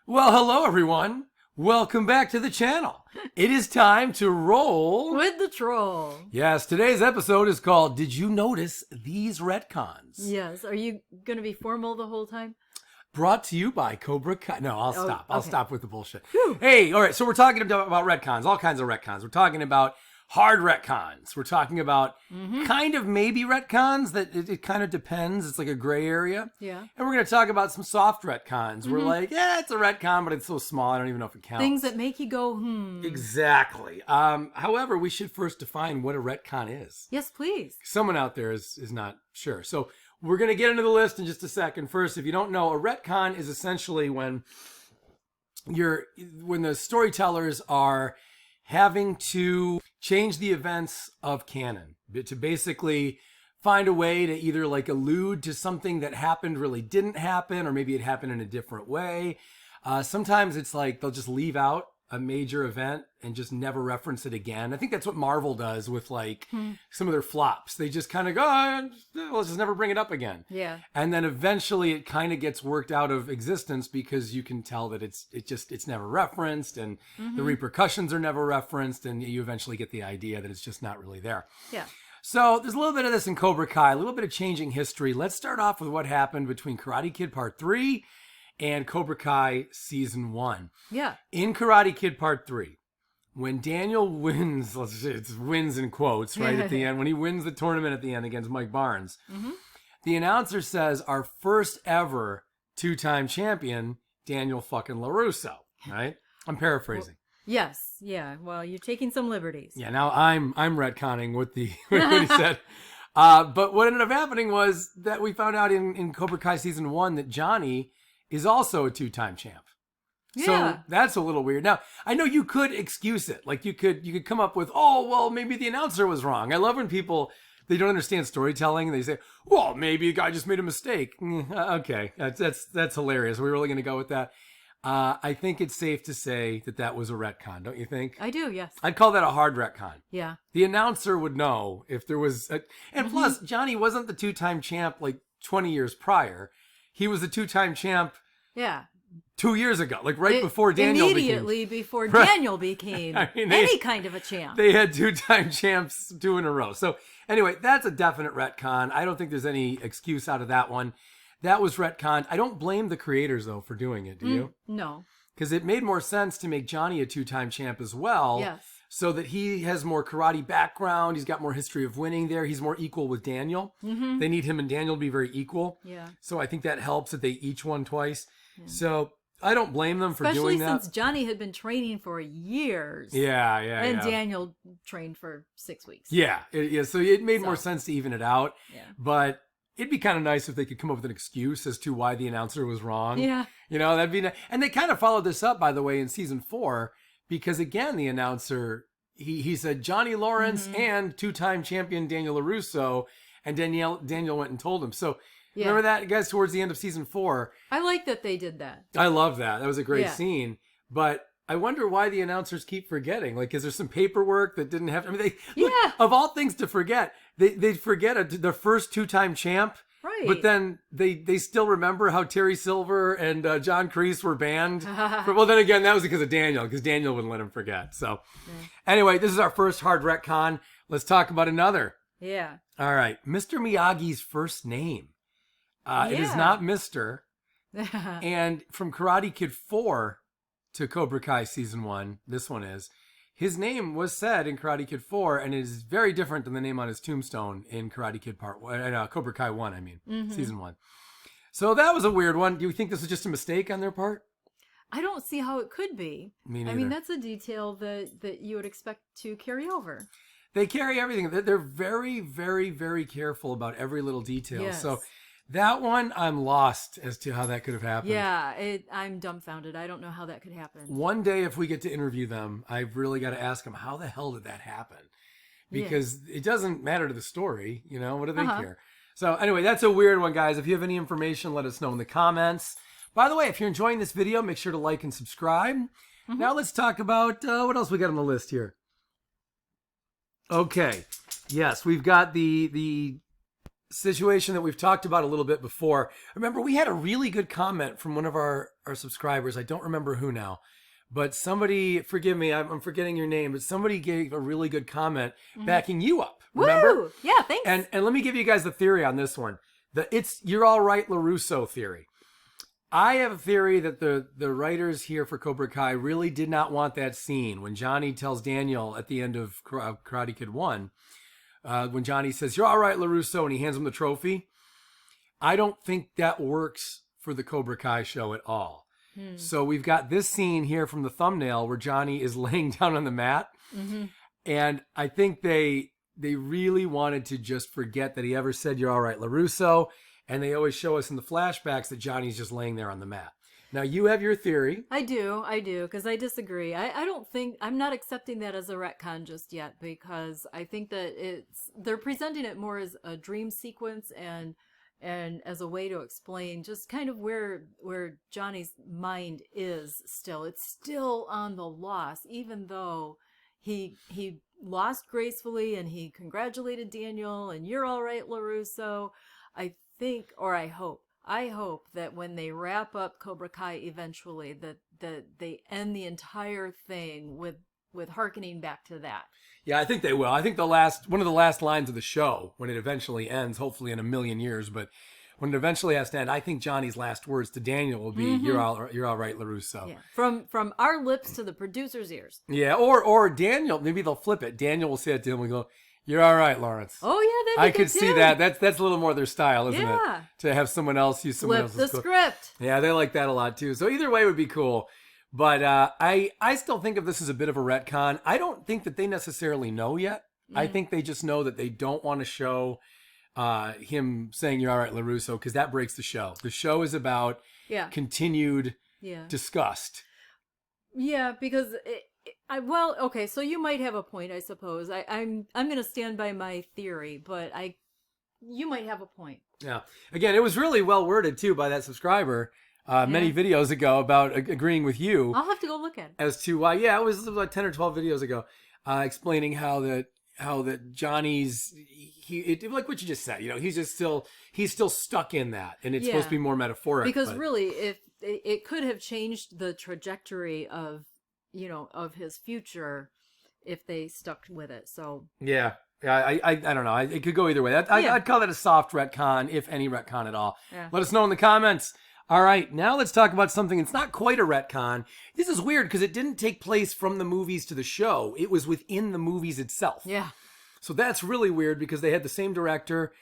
Well, hello everyone. Welcome back to the channel. It is time to roll with the troll. Yes, today's episode is called Did You Notice These Retcons? Yes. Are you going to be formal the whole time? Brought to you by Cobra Kai. No, I'll stop. I'll okay. stop with the bullshit. Whew. Hey, all right, so we're talking about retcons, all kinds of retcons. We're talking about hard retcons. We're talking about kind of maybe retcons that it kind of depends. It's like a gray area. Yeah. And we're going to talk about some soft retcons. We're like, yeah, it's a retcon, but it's so small, I don't even know if it counts. Things that make you go, Exactly. However, we should first define what a retcon is. Yes, please. Someone Out there is not sure. So we're going to get into the list in just a second. First, if you don't know, a retcon is essentially when the storytellers are having to change the events of canon to basically find a way to either like allude to something that happened really didn't happen, or maybe it happened in a different way. Sometimes it's like they'll just leave out a major event and just never reference it again. I think that's what Marvel does with like some of their flops. They just kind of go, let's just never bring it up again. Yeah. And then eventually it kind of gets worked out of existence because you can tell that it's never referenced, and the repercussions are never referenced, and you eventually get the idea that it's just not really there. Yeah. So there's a little bit of this in Cobra Kai, a little bit of changing history. Let's start off with what happened between Karate Kid Part 3 and Cobra Kai Season 1. Yeah. In Karate Kid Part 3, when Daniel wins, it's wins in quotes, right, at the end, when he wins the tournament at the end against Mike Barnes, the announcer says, our first ever two-time champion, Daniel fucking LaRusso, right? I'm paraphrasing. Yes. Yeah. Well, you're taking some liberties. Yeah, now I'm retconning what he said. But what ended up happening was that we found out in Cobra Kai Season 1 that Johnny is also a two-time champ. Yeah. So that's a little weird. Now, I know you could excuse it. Like you could come up with, oh, well, maybe the announcer was wrong. I love when people, they don't understand storytelling. They say, well, maybe a guy just made a mistake. Okay, that's hilarious. Are we really going to go with that? I think it's safe to say that was a retcon, don't you think? I do, yes. I'd call that a hard retcon. Yeah. The announcer would know if there was and plus, Johnny wasn't the two-time champ like 20 years prior. He was the two-time champ 2 years ago, like before Daniel immediately before Daniel became any kind of a champ. They had two-time champs 2 in a row. So anyway, that's a definite retcon. I don't think there's any excuse out of that one. That was retconned. I don't blame the creators, though, for doing it. Do you? No. Because it made more sense to make Johnny a two-time champ as well. Yes. So that he has more karate background. He's got more history of winning there. He's more equal with Daniel. They need him and Daniel to be very equal. Yeah. So I think that helps that they each won twice. Yeah. So I don't blame them for doing that. Especially since Johnny had been training for years. Yeah. And Daniel trained for 6 weeks. Yeah. So it made more sense to even it out. Yeah. But it'd be kind of nice if they could come up with an excuse as to why the announcer was wrong. Yeah. You know, that'd be nice. And they kind of followed this up, by the way, in Season 4, because again, the announcer, he said Johnny Lawrence and two-time champion Daniel LaRusso, and Daniel went and told him. So remember that, guys, towards the end of Season 4. I like that they did that. I love that. That was a great scene. But I wonder why the announcers keep forgetting. Like, is there some paperwork that didn't have... I mean, look, of all things to forget, they forget the first two-time champ. Right. But then they still remember how Terry Silver and John Kreese were banned. Well, then again, that was because of Daniel, because Daniel wouldn't let him forget. So anyway, this is our first hard retcon. Let's talk about another. Yeah. All right. Mr. Miyagi's first name. It is not Mr. And from Karate Kid 4 to Cobra Kai Season 1, this one is, his name was said in Karate Kid 4, and it is very different than the name on his tombstone in Karate Kid Part 1, Cobra Kai 1, I mean, Season 1. So that was a weird one. Do you think this was just a mistake on their part? I don't see how it could be. Me neither. I mean, that's a detail that you would expect to carry over. They carry everything. They're very, very, very careful about every little detail. Yes. So that one, I'm lost as to how that could have happened. Yeah, I'm dumbfounded. I don't know how that could happen. One day, if we get to interview them, I've really got to ask them, how the hell did that happen? Because it doesn't matter to the story. You know, what do they care? So anyway, that's a weird one, guys. If you have any information, let us know in the comments. By the way, if you're enjoying this video, make sure to like and subscribe. Now let's talk about what else we got on the list here. Okay. Yes, we've got the situation that we've talked about a little bit before. Remember, we had a really good comment from one of our subscribers. I don't remember who now, but somebody, forgive me, I'm forgetting your name, but somebody gave a really good comment backing you up. Remember? Woo! Yeah, thanks. And let me give you guys the theory on this one. It's You're All Right, LaRusso theory. I have a theory that the writers here for Cobra Kai really did not want that scene when Johnny tells Daniel at the end of Karate Kid 1, when Johnny says, "You're all right, LaRusso," and he hands him the trophy. I don't think that works for the Cobra Kai show at all. So we've got this scene here from the thumbnail where Johnny is laying down on the mat. And I think they really wanted to just forget that he ever said, "You're all right, LaRusso." And they always show us in the flashbacks that Johnny's just laying there on the mat. Now, you have your theory. I do, because I disagree. I don't think, I'm not accepting that as a retcon just yet, because I think that they're presenting it more as a dream sequence and as a way to explain just kind of where Johnny's mind is still. It's still on the loss, even though he lost gracefully and he congratulated Daniel and "You're all right, LaRusso." I think, or I hope that when they wrap up Cobra Kai eventually, that they end the entire thing with hearkening back to that. Yeah, I think they will. I think one of the last lines of the show, when it eventually ends, hopefully in a million years, but when it eventually has to end, I think Johnny's last words to Daniel will be, "You're all right, LaRusso." Yeah. From our lips to the producer's ears. Yeah, or Daniel, maybe they'll flip it. Daniel will say it to him and go, "You're all right, Lawrence." Oh yeah, I could see that. That's a little more their style, isn't it? To have someone else use someone else's Flip the script. Yeah, they like that a lot too. So either way would be cool. But I still think of this as a bit of a retcon. I don't think that they necessarily know yet. I think they just know that they don't want to show him saying, "You're all right, LaRusso," because that breaks the show. The show is about continued disgust. Yeah, because well, okay, so you might have a point, I suppose. I'm going to stand by my theory, but you might have a point. Yeah. Again, it was really well worded too by that subscriber many videos ago about agreeing with you. I'll have to go look at it. As to why, it was like 10 or 12 videos ago, explaining how that Johnny's like what you just said. He's still stuck in that, and it's supposed to be more metaphoric. Because really, if it could have changed the trajectory of his future if they stuck with it. So I don't know. It could go either way. I'd call that a soft retcon, if any retcon at all. Yeah. Let us know in the comments. All right, now let's talk about something that's not quite a retcon. This is weird because it didn't take place from the movies to the show. It was within the movies itself. Yeah. So that's really weird because they had the same director,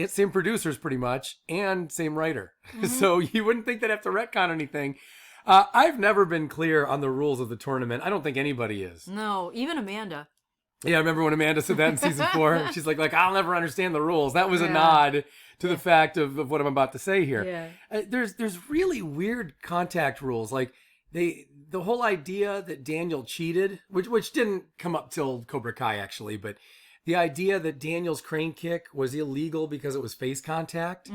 same producers pretty much, and same writer. So you wouldn't think they'd have to retcon anything. I've never been clear on the rules of the tournament. I don't think anybody is. No, even Amanda. Yeah, I remember when Amanda said that in season 4. She's like, I'll never understand the rules. That was a nod to the fact of what I'm about to say here. Yeah. There's really weird contact rules. Like the whole idea that Daniel cheated, which didn't come up till Cobra Kai actually, but the idea that Daniel's crane kick was illegal because it was face contact.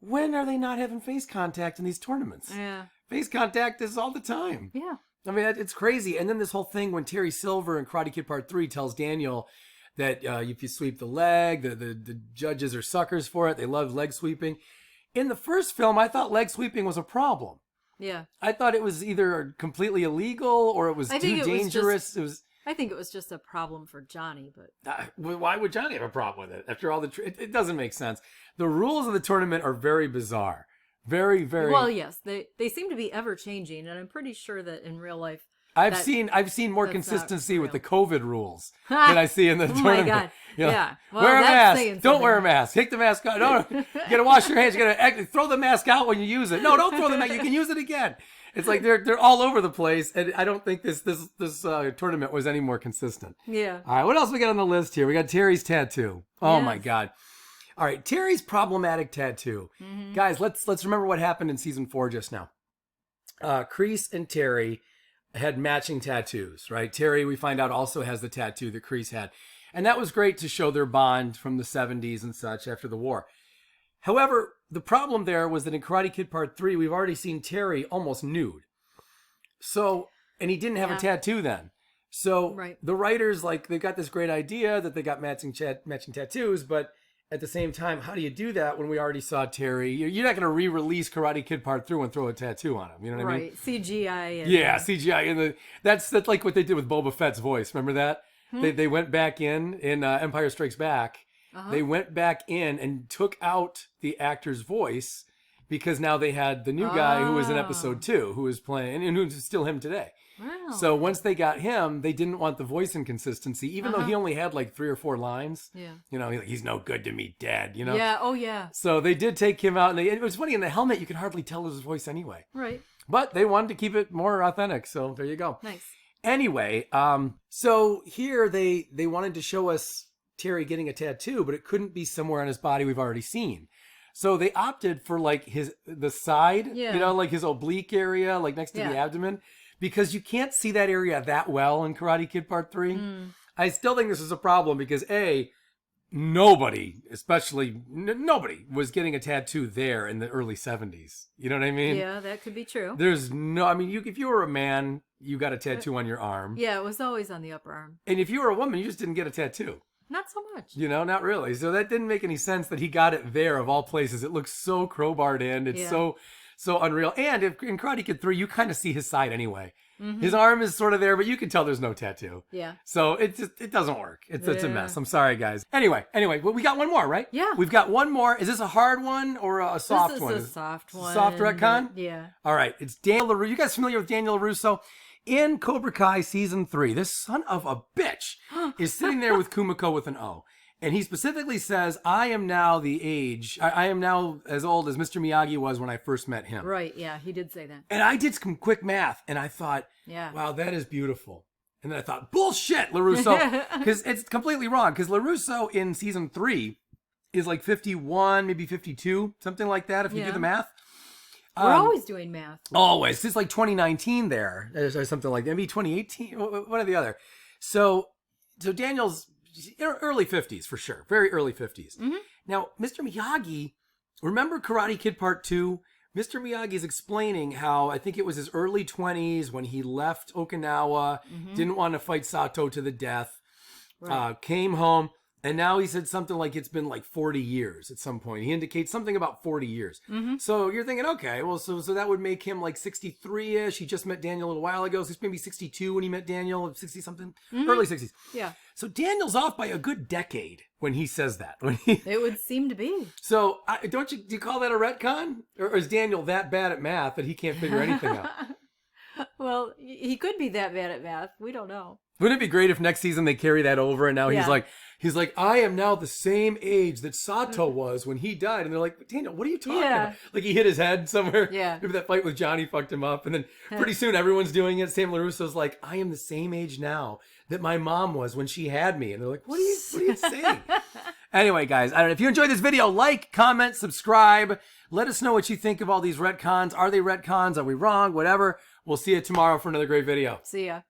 When are they not having face contact in these tournaments? Yeah. Face contact is all the time. Yeah. I mean, it's crazy. And then this whole thing when Terry Silver in Karate Kid Part 3 tells Daniel that if you sweep the leg, the judges are suckers for it. They love leg sweeping. In the first film, I thought leg sweeping was a problem. Yeah. I thought it was either completely illegal or it was too dangerous. I think it was just a problem for Johnny, but why would Johnny have a problem with it? After all it doesn't make sense. The rules of the tournament are very bizarre. Very, very well. Yes, they seem to be ever changing, and I'm pretty sure that in real life, I've seen more consistency with the COVID rules than I see in the tournament. My God. Yeah, well, wear a mask. Don't wear a mask. Take the mask out. No, you gotta wash your hands. You gotta throw the mask out when you use it. No, don't throw the mask. You can use it again. It's like they're all over the place, and I don't think this tournament was any more consistent. Yeah. All right, what else we got on the list here? We got Terry's tattoo. Oh my God. All right, Terry's problematic tattoo. Guys, let's remember what happened in season 4 just now. Kreese and Terry had matching tattoos, right? Terry, we find out, also has the tattoo that Kreese had. And that was great to show their bond from the 70s and such after the war. However, the problem there was that in Karate Kid Part 3, we've already seen Terry almost nude. So, and he didn't have a tattoo then. So the writers, they've got this great idea that they got matching tattoos, but at the same time, how do you do that when we already saw Terry? You're not going to re-release Karate Kid Part 3 and throw a tattoo on him. You know what I mean? Right. CGI. Yeah, CGI. And that's like what they did with Boba Fett's voice. Remember that? They went back in Empire Strikes Back. They went back in and took out the actor's voice because now they had the new guy who was in episode 2 who was playing and who's still him today. Wow. So once they got him, they didn't want the voice inconsistency, even though he only had like 3 or 4 lines. Yeah. You know, he's no good to me, Dad, you know? Yeah, oh yeah. So they did take him out, and it was funny, in the helmet, you could hardly tell his voice anyway. Right. But they wanted to keep it more authentic, so there you go. Nice. Anyway, so here they wanted to show us Terry getting a tattoo, but it couldn't be somewhere on his body we've already seen. So they opted for like the side, you know, like his oblique area, like next to the abdomen, because you can't see that area that well in Karate Kid Part 3. I still think this is a problem because nobody, especially nobody, was getting a tattoo there in the early 70s. You know what I mean? Yeah, that could be true. There's no, I mean, if you were a man, you got a tattoo on your arm. Yeah, it was always on the upper arm. And if you were a woman, you just didn't get a tattoo. Not so much. You know, not really. So that didn't make any sense that he got it there of all places. It looks so crowbarred in. It's so unreal. And in Karate Kid 3, you kind of see his side anyway. His arm is sort of there, but you can tell there's no tattoo. Yeah. So it doesn't work. It's a mess. I'm sorry, guys. Anyway, well, we got one more, right? Yeah. We've got one more. Is this a hard one or a soft one? This is a soft one. Soft retcon? Yeah. All right. It's Daniel LaRusso. You guys familiar with Daniel LaRusso? In Cobra Kai Season 3, this son of a bitch is sitting there with Kumiko with an O. And he specifically says, I am now the age, I am now as old as Mr. Miyagi was when I first met him. Right, yeah, he did say that. And I did some quick math, and I thought, yeah, wow, that is beautiful. And then I thought, bullshit, LaRusso. Because it's completely wrong. Because LaRusso in Season 3 is like 51, maybe 52, something like that, if you do the math. We're always doing math. Always. It's like 2019 there, or something like that. Maybe 2018, one or the other. So Daniel's early 50s for sure. Very early 50s. Now, Mr. Miyagi, remember Karate Kid Part 2? Mr. Miyagi is explaining how I think it was his early 20s when he left Okinawa, didn't want to fight Sato to the death, came home, and now he said something like it's been like 40 years at some point. He indicates something about 40 years. So you're thinking, okay, well, so that would make him like 63-ish. He just met Daniel a little while ago, so he's maybe 62 when he met Daniel, 60-something, early 60s. Yeah. So Daniel's off by a good decade when he says that. It would seem to be. So do you call that a retcon? Or is Daniel that bad at math that he can't figure anything out? Well, he could be that bad at math. We don't know. Wouldn't it be great if next season they carry that over and now he's like, I am now the same age that Sato was when he died. And they're like, Daniel, what are you talking about? Like he hit his head somewhere. Yeah. Maybe that fight with Johnny fucked him up. And then pretty soon everyone's doing it. Sam LaRusso's like, I am the same age now that my mom was when she had me. And they're like, what are you saying? Anyway, guys, I don't know. If you enjoyed this video, like, comment, subscribe. Let us know what you think of all these retcons. Are they retcons? Are we wrong? Whatever. We'll see you tomorrow for another great video. See ya.